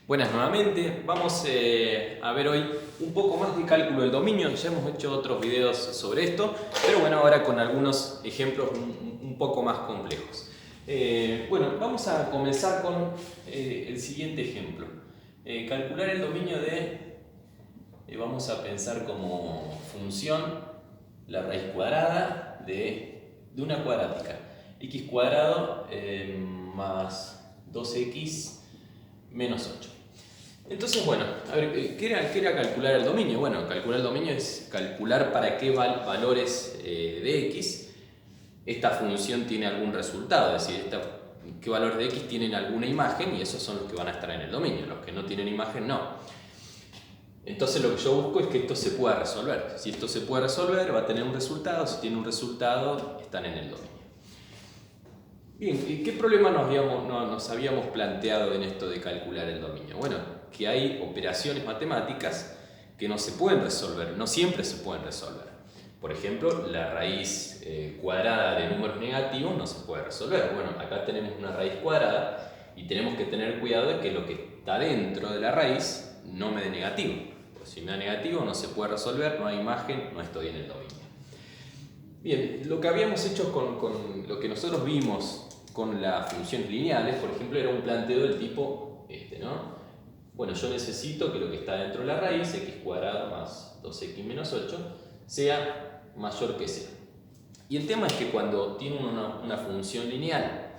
Buenas nuevamente, vamos a ver hoy un poco más de cálculo del dominio. Ya hemos hecho otros videos sobre esto, pero bueno, ahora con algunos ejemplos un poco más complejos. Bueno, vamos a comenzar con el siguiente ejemplo. Calcular el dominio de, vamos a pensar como función la raíz cuadrada de una cuadrática. X cuadrado más 2x menos 8. Entonces, bueno, a ver, ¿qué era calcular el dominio? Bueno, calcular el dominio es calcular para qué valores de x esta función tiene algún resultado, es decir, qué valores de x tienen alguna imagen y esos son los que van a estar en el dominio, los que no tienen imagen no. Entonces lo que yo busco es que esto se pueda resolver. Si esto se puede resolver, va a tener un resultado, si tiene un resultado, están en el dominio. Bien, ¿qué problema nos habíamos planteado en esto de calcular el dominio? Bueno, que hay operaciones matemáticas que no se pueden resolver, no siempre se pueden resolver. Por ejemplo, la raíz cuadrada de números negativos no se puede resolver. Bueno, acá tenemos una raíz cuadrada y tenemos que tener cuidado de que lo que está dentro de la raíz no me dé negativo. Porque si me da negativo no se puede resolver, no hay imagen, no estoy en el dominio. Bien, lo que habíamos hecho con lo que nosotros vimos con las funciones lineales, por ejemplo, era un planteo del tipo este, ¿no? Bueno, yo necesito que lo que está dentro de la raíz, x cuadrado más 2x menos 8, sea mayor que 0. Y el tema es que cuando tiene una función lineal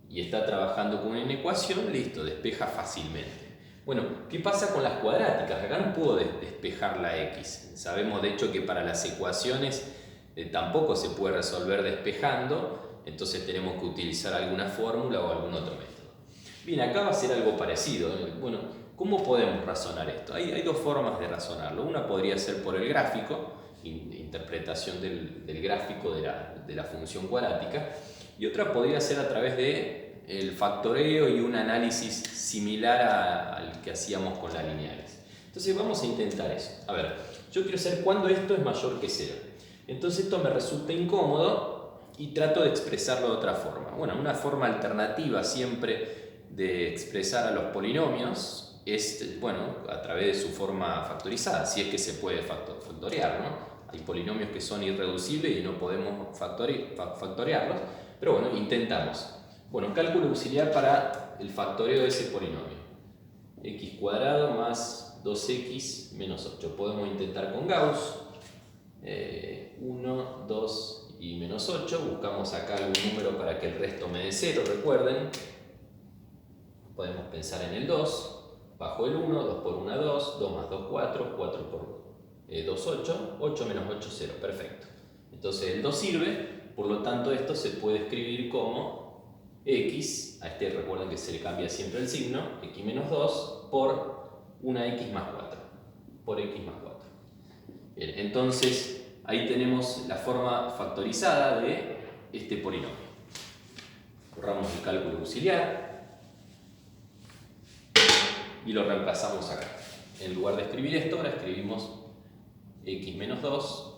y está trabajando con una ecuación, listo, despeja fácilmente. Bueno, ¿qué pasa con las cuadráticas? Acá no puedo despejar la x. Sabemos de hecho que para las ecuaciones tampoco se puede resolver despejando, entonces tenemos que utilizar alguna fórmula o algún otro método. Bien, acá va a ser algo parecido. Bueno, ¿cómo podemos razonar esto? Hay dos formas de razonarlo. Una podría ser por el gráfico, interpretación del gráfico de la función cuadrática, y otra podría ser a través de el factoreo y un análisis similar al que hacíamos con las lineales. Entonces vamos a intentar eso. A ver, yo quiero saber cuándo esto es mayor que 0. Entonces esto me resulta incómodo y trato de expresarlo de otra forma. Bueno, una forma alternativa siempre de expresar a los polinomios es, bueno, a través de su forma factorizada, si es que se puede factorear, ¿no? Hay polinomios que son irreducibles y no podemos factorearlos, pero bueno, intentamos. Bueno, cálculo auxiliar para el factoreo de ese polinomio. X cuadrado más 2x menos 8. Podemos intentar con Gauss. 1, 2 y menos 8. Buscamos acá algún número para que el resto me dé 0, recuerden. Podemos pensar en el 2. Bajo el 1, 2 por 1, 2. 2 más 2, 4. 4 por 2, 8. 8 menos 8, 0. Perfecto. Entonces el 2 sirve. Por lo tanto, esto se puede escribir como x. A este recuerden que se le cambia siempre el signo. X menos 2 por una x más 4. Por x más 4. Bien, entonces ahí tenemos la forma factorizada de este polinomio. Borramos el cálculo auxiliar y lo reemplazamos acá. En lugar de escribir esto, ahora escribimos x menos 2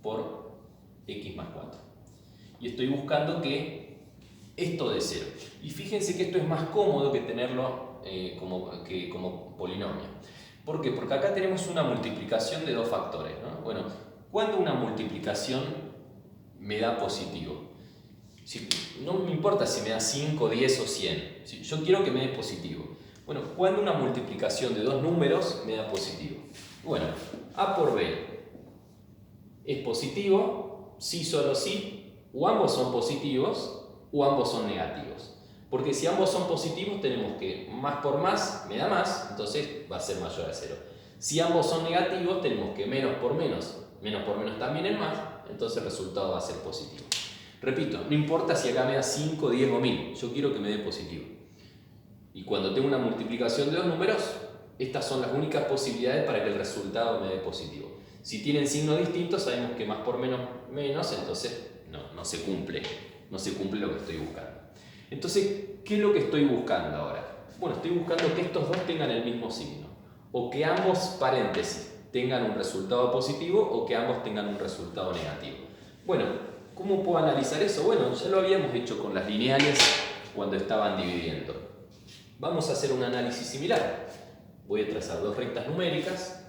por x más 4. Y estoy buscando que esto dé 0. Y fíjense que esto es más cómodo que tenerlo como polinomio. ¿Por qué? Porque acá tenemos una multiplicación de dos factores, ¿no? Bueno, ¿cuándo una multiplicación me da positivo? No me importa si me da 5, 10 o 100. Yo quiero que me dé positivo. Bueno, ¿cuándo una multiplicación de dos números me da positivo? Bueno, A por B es positivo, sí, solo sí, o ambos son positivos o ambos son negativos. Porque si ambos son positivos tenemos que más por más me da más, entonces va a ser mayor a 0. Si ambos son negativos tenemos que menos por menos también es más, entonces el resultado va a ser positivo. Repito, no importa si acá me da 5, 10 o 1000, yo quiero que me dé positivo. Y cuando tengo una multiplicación de dos números, estas son las únicas posibilidades para que el resultado me dé positivo. Si tienen signos distintos, sabemos que más por menos, entonces no se cumple lo que estoy buscando. Entonces, ¿qué es lo que estoy buscando ahora? Bueno, estoy buscando que estos dos tengan el mismo signo, o que ambos paréntesis tengan un resultado positivo o que ambos tengan un resultado negativo. Bueno, ¿cómo puedo analizar eso? Bueno, ya lo habíamos hecho con las lineales cuando estaban dividiendo. Vamos a hacer un análisis similar. Voy a trazar dos rectas numéricas.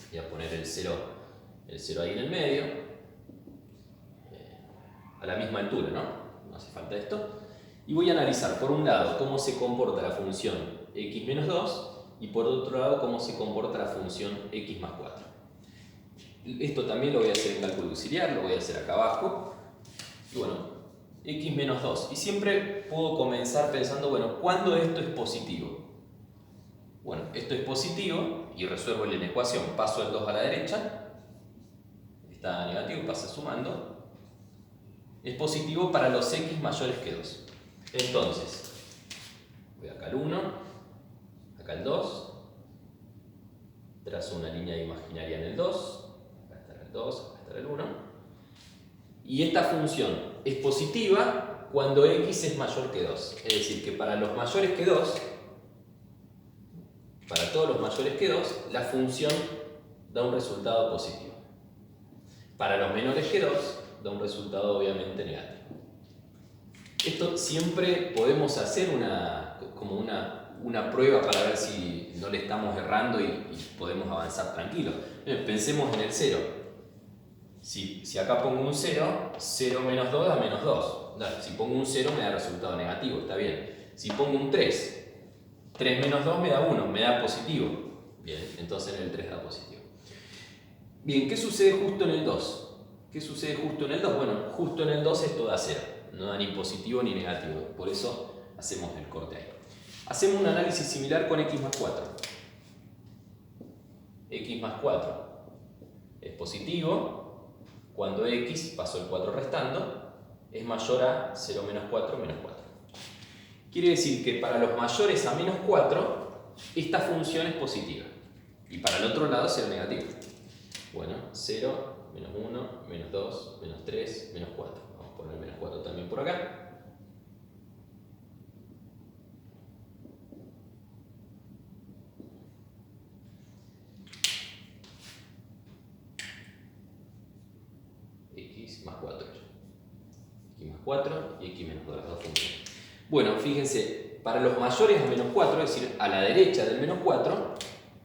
Voy a poner el 0 ahí en el medio. A la misma altura, ¿no? No hace falta esto. Y voy a analizar, por un lado, cómo se comporta la función x menos 2 y por otro lado, cómo se comporta la función x más 4. Esto también lo voy a hacer en cálculo auxiliar, lo voy a hacer acá abajo. Y bueno, x menos 2. Y siempre puedo comenzar pensando, bueno, ¿cuándo esto es positivo? Bueno, esto es positivo y resuelvo la ecuación. Paso el 2 a la derecha. Está negativo, pasa sumando. Es positivo para los x mayores que 2. Entonces, voy acá al 1, acá al 2. Trazo una línea imaginaria en el 2. Acá estará el 2, acá estará el 1. Y esta función es positiva cuando x es mayor que 2. Es decir, que para los mayores que 2, para todos los mayores que 2, la función da un resultado positivo. Para los menores que 2, da un resultado obviamente negativo. Esto siempre podemos hacer como una prueba para ver si no le estamos errando y podemos avanzar tranquilos. Pensemos en el 0. Si acá pongo un 0, 0 menos 2 da menos 2. Si pongo un 0 me da resultado negativo, está bien. Si pongo un 3, 3 menos 2 me da 1, me da positivo. Bien, entonces en el 3 da positivo. Bien, ¿qué sucede justo en el 2? ¿Qué sucede justo en el 2? Bueno, justo en el 2 esto da 0. No da ni positivo ni negativo. Por eso hacemos el corte ahí. Hacemos un análisis similar con x más 4. X más 4 es positivo cuando x, paso el 4 restando, es mayor a 0 menos 4 menos 4. Quiere decir que para los mayores a menos 4, esta función es positiva. Y para el otro lado será negativa. Bueno, 0, menos 1, menos 2, menos 3, menos 4. Vamos a poner menos 4 también por acá. X más 4. X más 4 y x menos 2, las dos funciones. Bueno, fíjense, para los mayores a menos 4, es decir, a la derecha del menos 4,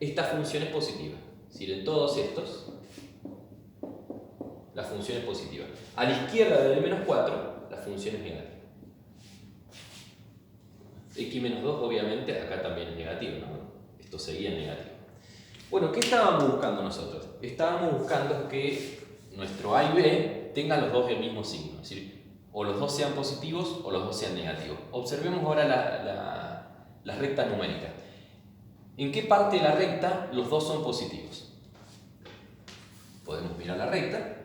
esta función es positiva. Es decir, en todos estos, la función es positiva. A la izquierda del menos 4, la función es negativa. X menos 2, obviamente, acá también es negativo, ¿no? Esto seguía en negativo. Bueno, ¿qué estábamos buscando nosotros? Estábamos buscando que nuestro A y B tengan los dos el mismo signo. Es decir, o los dos sean positivos o los dos sean negativos. Observemos ahora las rectas numéricas. ¿En qué parte de la recta los dos son positivos? Podemos mirar la recta.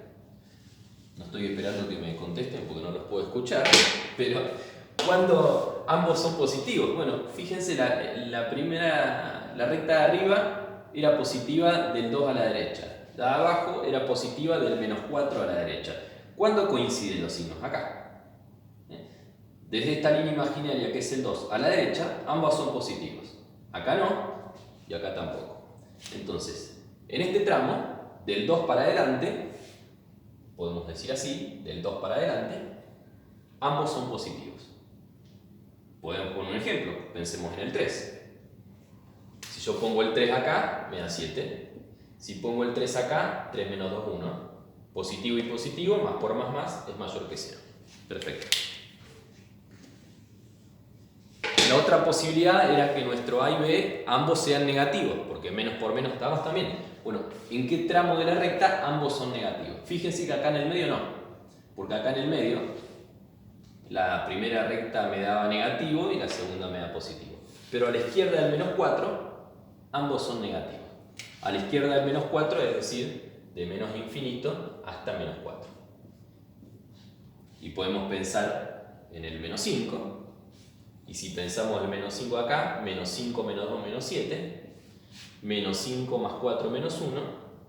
No estoy esperando que me contesten porque no los puedo escuchar, pero ¿cuándo ambos son positivos? Bueno, fíjense, la recta de arriba era positiva del 2 a la derecha. La de abajo era positiva del menos 4 a la derecha. ¿Cuándo coinciden los signos? Acá. Desde esta línea imaginaria que es el 2 a la derecha, ambos son positivos. Acá no y acá tampoco. Entonces, en este tramo, del 2 para adelante, podemos decir así, del 2 para adelante, ambos son positivos. Podemos poner un ejemplo, pensemos en el 3. Si yo pongo el 3 acá, me da 7. Si pongo el 3 acá, 3 menos 2, 1. Positivo y positivo, más por más es mayor que 0. Perfecto. La otra posibilidad era que nuestro A y B ambos sean negativos, porque menos por menos da más también. Bueno, ¿en qué tramo de la recta ambos son negativos? Fíjense que acá en el medio no, porque acá en el medio la primera recta me daba negativo y la segunda me da positivo. Pero a la izquierda del menos 4, ambos son negativos. A la izquierda del menos 4, es decir, de menos infinito hasta menos 4. Y podemos pensar en el menos 5. Y si pensamos en menos 5 acá, menos 5 menos 2 menos 7, menos 5 más 4 menos 1,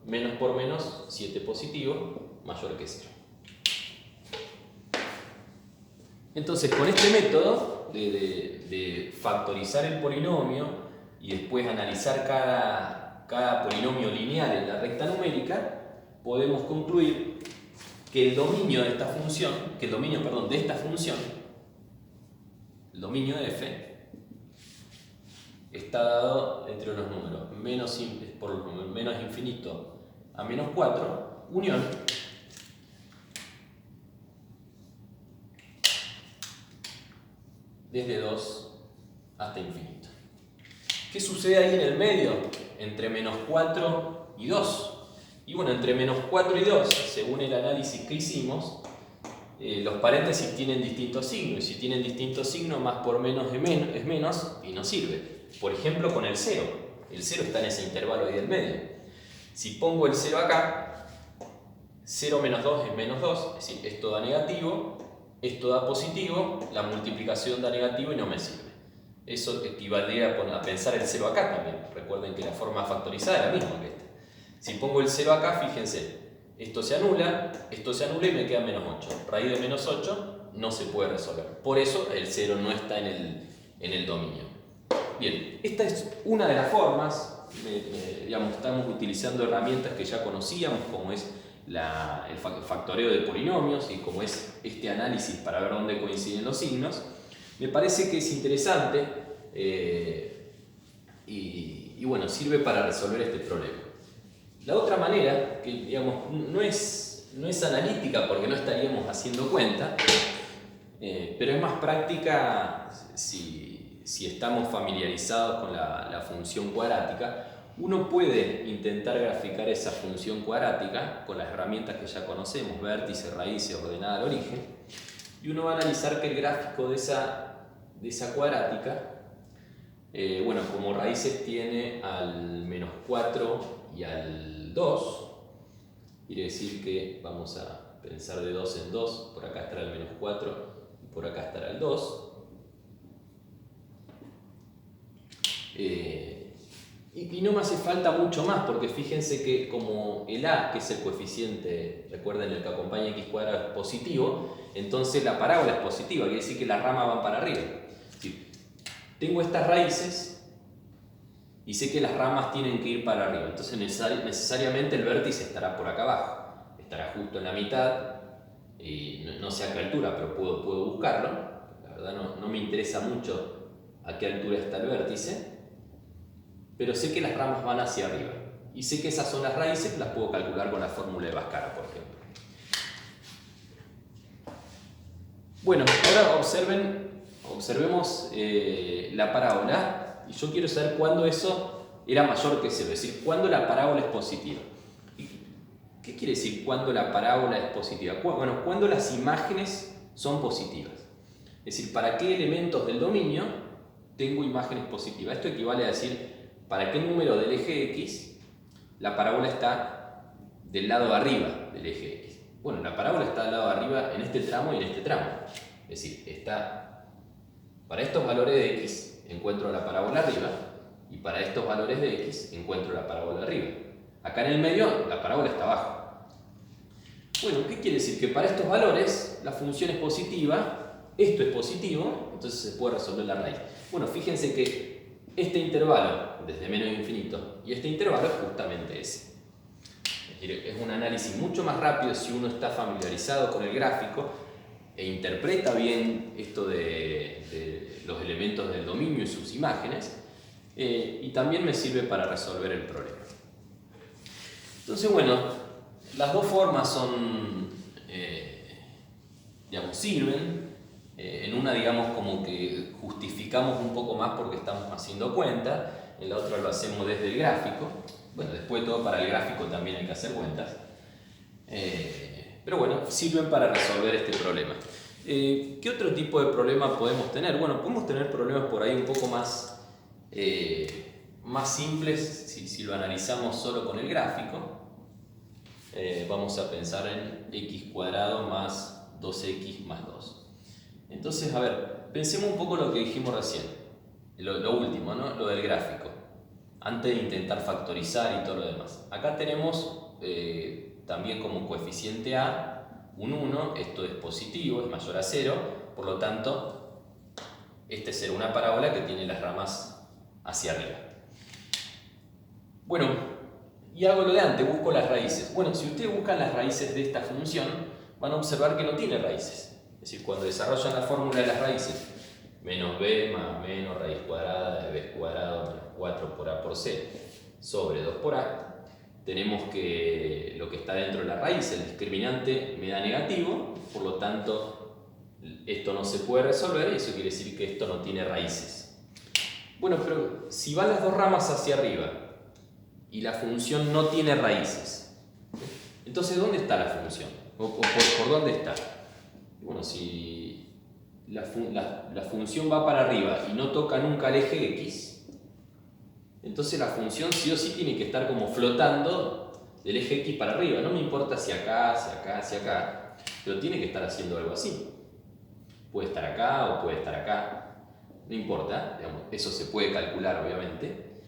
menos por menos 7 positivo, mayor que 0. Entonces, con este método de factorizar el polinomio y después analizar cada polinomio lineal en la recta numérica, podemos concluir que el dominio de esta función, el dominio de f, está dado entre unos números por menos infinito a menos 4, unión desde 2 hasta infinito. ¿Qué sucede ahí en el medio? Entre menos 4 y 2. Y bueno, entre menos 4 y 2, según el análisis que hicimos, los paréntesis tienen distintos signos. Y si tienen distintos signos, más por menos es menos y no sirve. Por ejemplo, con el 0. El 0 está en ese intervalo ahí del medio. Si pongo el 0 acá, 0 menos 2 es menos 2. Es decir, esto da negativo, esto da positivo, la multiplicación da negativo y no me sirve. Eso equivaldría a pensar el 0 acá también. Recuerden que la forma factorizada es la misma que esta. Si pongo el 0 acá, fíjense, esto se anula y me queda menos 8. Raíz de menos 8 no se puede resolver. Por eso el 0 no está en el dominio. Bien, esta es una de las formas. Estamos utilizando herramientas que ya conocíamos, como es el factoreo de polinomios y como es este análisis para ver dónde coinciden los signos. Me parece que es interesante y bueno, sirve para resolver este problema. La otra manera, que digamos, no es analítica porque no estaríamos haciendo cuenta, pero es más práctica si estamos familiarizados con la función cuadrática. Uno puede intentar graficar esa función cuadrática con las herramientas que ya conocemos, vértice, raíces, ordenada al origen, y uno va a analizar que el gráfico de esa cuadrática, bueno, como raíces tiene al menos 4 y al 2, quiere decir que vamos a pensar de 2 en 2, por acá estará el menos 4 y por acá estará el 2. Y no me hace falta mucho más, porque fíjense que como el a, que es el coeficiente, recuerden, el que acompaña x cuadrado es positivo, entonces la parábola es positiva, quiere decir que las ramas van para arriba. Sí. Tengo estas raíces y sé que las ramas tienen que ir para arriba, entonces necesariamente el vértice estará por acá abajo, estará justo en la mitad, y no sé a qué altura, pero puedo buscarlo. La verdad no me interesa mucho a qué altura está el vértice, pero sé que las ramas van hacia arriba y sé que esas son las raíces, las puedo calcular con la fórmula de Bhaskara, por ejemplo. Bueno, ahora observemos la parábola, y yo quiero saber cuándo eso era mayor que 0, es decir, cuándo la parábola es positiva. ¿Qué quiere decir cuándo la parábola es positiva? Bueno, cuando las imágenes son positivas. Es decir, ¿para qué elementos del dominio tengo imágenes positivas? Esto equivale a decir, ¿para qué número del eje X la parábola está del lado de arriba del eje X? Bueno, la parábola está del lado de arriba en este tramo y en este tramo. Es decir, para estos valores de X encuentro la parábola arriba y para estos valores de X encuentro la parábola arriba. Acá en el medio la parábola está abajo. Bueno, ¿qué quiere decir? Que para estos valores la función es positiva, esto es positivo, entonces se puede resolver la raíz. Bueno, fíjense que este intervalo, desde menos infinito, y este intervalo es justamente ese. Es decir, es un análisis mucho más rápido si uno está familiarizado con el gráfico e interpreta bien esto de los elementos del dominio y sus imágenes, y también me sirve para resolver el problema. Entonces, bueno, las dos formas sirven. En una, digamos, como que justificamos un poco más porque estamos haciendo cuenta, en la otra lo hacemos desde el gráfico. Bueno, después de todo, para el gráfico también hay que hacer cuentas. Pero bueno, sirven para resolver este problema. ¿Qué otro tipo de problema podemos tener? Bueno, podemos tener problemas por ahí un poco más simples si lo analizamos solo con el gráfico. Vamos a pensar en x cuadrado más 2x más 2. Entonces, a ver, pensemos un poco lo que dijimos recién, lo último, ¿no? Lo del gráfico, antes de intentar factorizar y todo lo demás. Acá tenemos también como coeficiente a un 1, esto es positivo, es mayor a 0, por lo tanto, este será una parábola que tiene las ramas hacia arriba. Bueno, y hago lo de antes, busco las raíces. Bueno, si ustedes buscan las raíces de esta función, van a observar que no tiene raíces. Es decir, cuando desarrollan la fórmula de las raíces menos b más menos raíz cuadrada de b cuadrado menos 4 por a por c sobre 2 por a, tenemos que lo que está dentro de la raíz, el discriminante me da negativo, por lo tanto esto no se puede resolver y eso quiere decir que esto no tiene raíces. Bueno, pero si van las dos ramas hacia arriba y la función no tiene raíces, entonces ¿dónde está la función? ¿O por dónde está? Bueno, si la función va para arriba y no toca nunca el eje x, entonces la función sí o sí tiene que estar como flotando del eje x para arriba. No me importa si acá, si acá, si acá, pero tiene que estar haciendo algo así. Puede estar acá o puede estar acá, no importa, digamos, eso se puede calcular obviamente.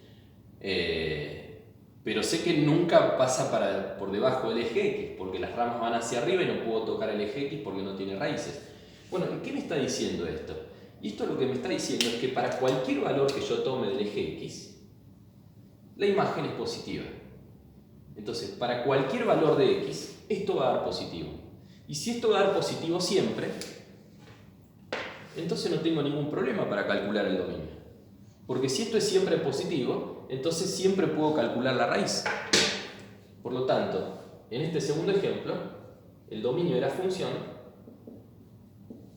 Pero sé que nunca pasa por debajo del eje x, porque las ramas van hacia arriba y no puedo tocar el eje x porque no tiene raíces. Bueno, ¿qué me está diciendo esto? Y esto lo que me está diciendo es que para cualquier valor que yo tome del eje x, la imagen es positiva. Entonces, para cualquier valor de x, esto va a dar positivo. Y si esto va a dar positivo siempre, entonces no tengo ningún problema para calcular el dominio. Porque si esto es siempre positivo, entonces siempre puedo calcular la raíz. Por lo tanto, en este segundo ejemplo, el dominio de la función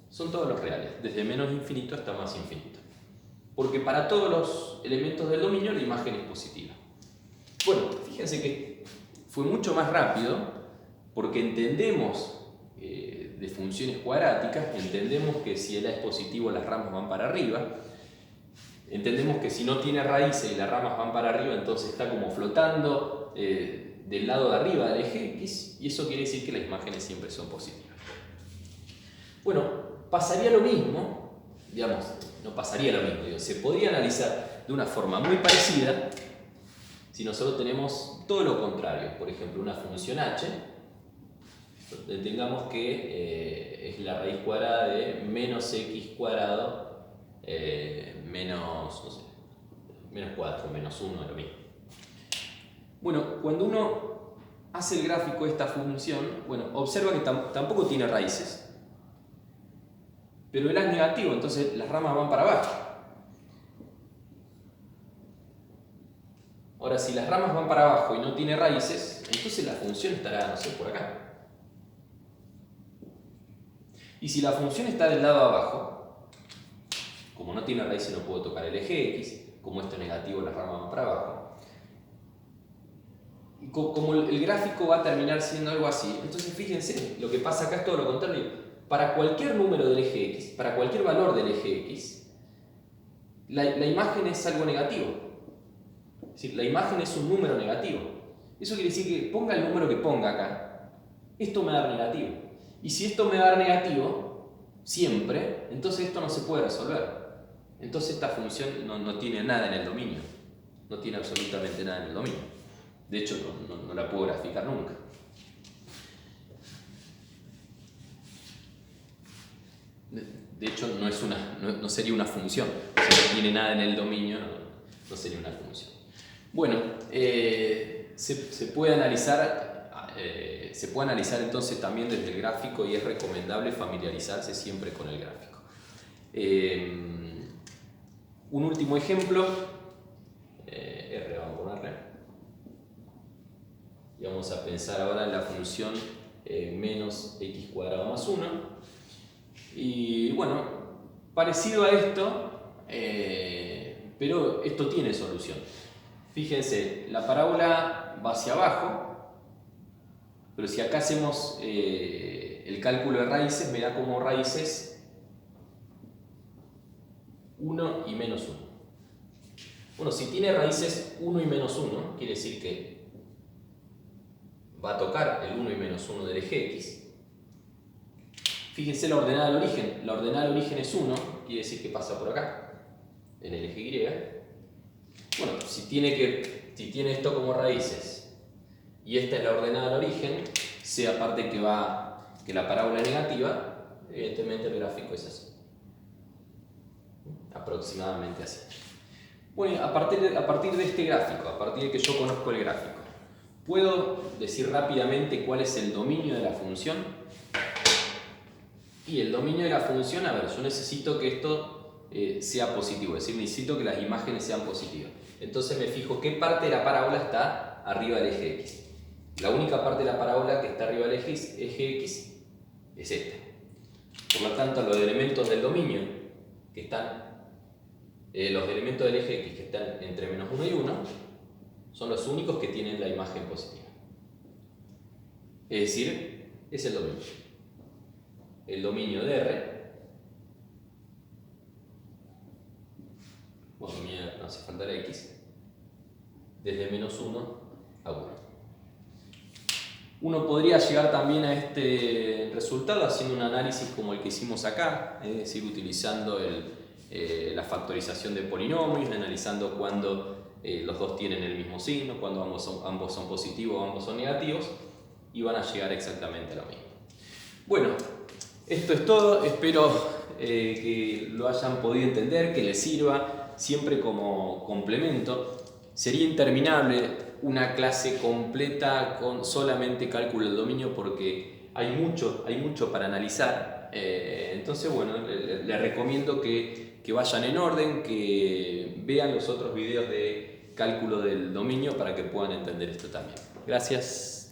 son todos los reales, desde menos infinito hasta más infinito. Porque para todos los elementos del dominio la imagen es positiva. Bueno, fíjense que fue mucho más rápido porque entendemos de funciones cuadráticas, entendemos que si el a es positivo las ramas van para arriba, entendemos que si no tiene raíces y las ramas van para arriba, entonces está como flotando del lado de arriba del eje x, y eso quiere decir que las imágenes siempre son positivas. Bueno, pasaría lo mismo, digamos, no pasaría lo mismo, digo, se podría analizar de una forma muy parecida si nosotros tenemos todo lo contrario, por ejemplo, una función h, donde tengamos que es la raíz cuadrada de menos x cuadrado menos, no sé, menos 4, menos 1, es lo mismo. Bueno, cuando uno hace el gráfico de esta función, bueno, observa que tampoco tiene raíces, pero el a es negativo, entonces las ramas van para abajo. Ahora, si las ramas van para abajo y no tiene raíces, entonces la función estará, no sé, por acá. Y si la función está del lado de abajo, como no tiene raíces no puedo tocar el eje x, como esto es negativo las ramas van para abajo. Y como el gráfico va a terminar siendo algo así, entonces fíjense, lo que pasa acá es todo lo contrario. Para cualquier número del eje x, para cualquier valor del eje x, la imagen es algo negativo. Es decir, la imagen es un número negativo. Eso quiere decir que ponga el número que ponga acá, esto me va a dar negativo. Y si esto me va a dar negativo, siempre, entonces esto no se puede resolver. Entonces esta función no tiene nada en el dominio. No tiene absolutamente nada en el dominio. De hecho, no la puedo graficar nunca. De hecho, no sería una función. Si no tiene nada en el dominio, no sería una función. Bueno, se puede analizar entonces también desde el gráfico y es recomendable familiarizarse siempre con el gráfico. Un último ejemplo, R, vamos a ponerle. Y vamos a pensar ahora en la función menos x cuadrado más 1. Y bueno, parecido a esto, pero esto tiene solución. Fíjense, la parábola va hacia abajo, pero si acá hacemos el cálculo de raíces, me da como raíces 1 y menos 1. Bueno, si tiene raíces 1 y menos 1, quiere decir que va a tocar el 1 y menos 1 del eje x. Fíjense la ordenada del origen. La ordenada del origen es 1, quiere decir que pasa por acá, en el eje Y. Bueno, si tiene esto como raíces y esta es la ordenada del origen, sea aparte que la parábola es negativa, evidentemente el gráfico es así. Aproximadamente así. Bueno, a partir de este gráfico, a partir de que yo conozco el gráfico, ¿puedo decir rápidamente cuál es el dominio de la función? Y el dominio de la función, a ver, yo necesito que esto sea positivo, es decir, necesito que las imágenes sean positivas. Entonces me fijo qué parte de la parábola está arriba del eje X. La única parte de la parábola que está arriba del eje X es esta. Por lo tanto, los elementos del dominio que están, los elementos del eje X que están entre menos 1 y 1 son los únicos que tienen la imagen positiva. Es decir, es el dominio. El dominio de R, bueno, no hace falta la X, desde menos 1 a 1. Uno podría llegar también a este resultado haciendo un análisis como el que hicimos acá, es decir, utilizando la factorización de polinomios, analizando cuando los dos tienen el mismo signo, cuando ambos son positivos o ambos son negativos, y van a llegar exactamente a lo mismo. Bueno, esto es todo, espero que lo hayan podido entender, que les sirva siempre como complemento. Sería interminable una clase completa con solamente cálculo del dominio porque hay mucho para analizar. Entonces, bueno, les recomiendo que vayan en orden, que vean los otros videos de cálculo del dominio para que puedan entender esto también. Gracias.